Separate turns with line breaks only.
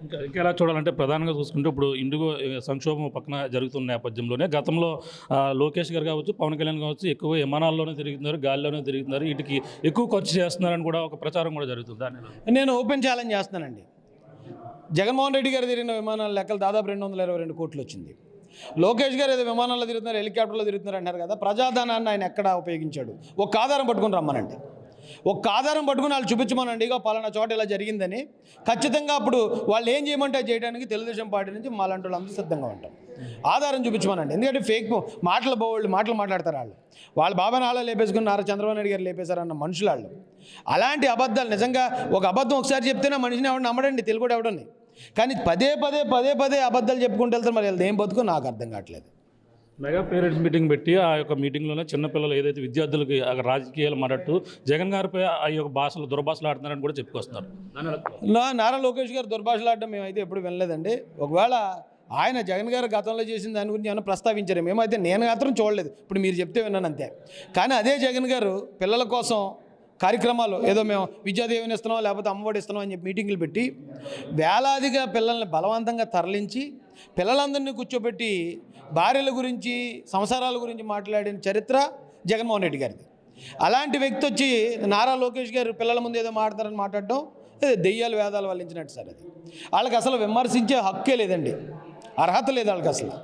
ఇంకా ఎలా చూడాలంటే ప్రధానంగా చూసుకుంటే ఇప్పుడు ఇండిగో సంక్షోభం పక్కన జరుగుతున్న నేపథ్యంలోనే గతంలో లోకేష్ గారు కావచ్చు, పవన్ కళ్యాణ్ కావచ్చు ఎక్కువ విమానాల్లోనే తిరుగుతున్నారు, గాలిలోనే తిరుగుతున్నారు. వీటికి ఎక్కువ ఖర్చు చేస్తున్నారని కూడా ఒక ప్రచారం కూడా జరుగుతుంది.
నేను ఓపెన్ ఛాలెంజ్ చేస్తున్నానండి. జగన్మోహన్ రెడ్డి గారు తిరిగిన విమానాల లెక్కలు దాదాపు 222 కోట్లు వచ్చింది. లోకేష్ గారు ఏదో విమానాల్లో తిరుగుతున్నారు, హెలికాప్టర్లో తిరుగుతున్నారు అంటారు కదా. ప్రజాధనాన్ని ఆయన ఎక్కడ ఉపయోగించాడు? ఒక ఆధారం పట్టుకుని రమ్మనండి, ఒక ఆధారం పట్టుకుని వాళ్ళు చూపించమనండి. ఇక పలానా చోట ఇలా జరిగిందని ఖచ్చితంగా అప్పుడు వాళ్ళు ఏం చేయమంటే చేయడానికి తెలుగుదేశం పార్టీ నుంచి మాలాంటి వాళ్ళందరూ సిద్ధంగా ఉంటాం. ఆధారం చూపించమనండి. ఎందుకంటే ఫేక్ మాటలు మాట్లాడతారు వాళ్ళు. వాళ్ళు బాబాని హాలో లేపేసుకుని చంద్రబాబు నాయుడు గారు లేపేశారన్న మనుషులు వాళ్ళు. అలాంటి అబద్ధాలు నిజంగా ఒక అబద్ధం ఒకసారి చెప్తేనే మనిషిని ఎవడు నమ్మడండి, తెలుగుడు ఎవడని. కానీ పదే పదే అబద్ధాలు చెప్పుకుంటూ వెళ్తారు. మరి వీళ్ళది ఏం బతుకో నాకు అర్థం కావట్లేదు.
మెగా పేరెంట్స్ మీటింగ్ పెట్టి ఆ యొక్క మీటింగ్లోనే చిన్నపిల్లలు ఏదైతే విద్యార్థులకి రాజకీయాలు మాట్లాడుతూ జగన్ గారిపై ఆ యొక్క భాషలు దుర్భాషలు ఆడుతున్నారని కూడా చెప్పుకొస్తున్నారు.
నారా లోకేష్ గారు దుర్భాషలు ఆడడం మేమైతే ఎప్పుడు వినలేదండి. ఒకవేళ ఆయన జగన్ గారు గతంలో చేసిన దాని గురించి ఏమైనా ప్రస్తావించారు, మేమైతే నేను మాత్రం చూడలేదు. ఇప్పుడు మీరు చెప్తే విన్నాను అంతే. కానీ అదే జగన్ గారు పిల్లల కోసం కార్యక్రమాలు ఏదో మేము విద్యాదేవిని ఇస్తున్నాం, లేకపోతే అమ్మఒడి ఇస్తున్నాం అని చెప్పి మీటింగులు పెట్టి వేలాదిగా పిల్లల్ని బలవంతంగా తరలించి పిల్లలందరినీ కూర్చోబెట్టి భార్యల గురించి సంసారాల గురించి మాట్లాడిన చరిత్ర జగన్మోహన్ రెడ్డి గారిది. అలాంటి వ్యక్తి వచ్చి నారా లోకేష్ గారు పిల్లల ముందు ఏదో మాట్లాడతారని మాట్లాడటం దెయ్యాలు వేదాలు వల్లించినట్టు సార్. అది వాళ్ళకి అసలు విమర్శించే హక్కే లేదండి, అర్హత లేదు వాళ్ళకి అసలు.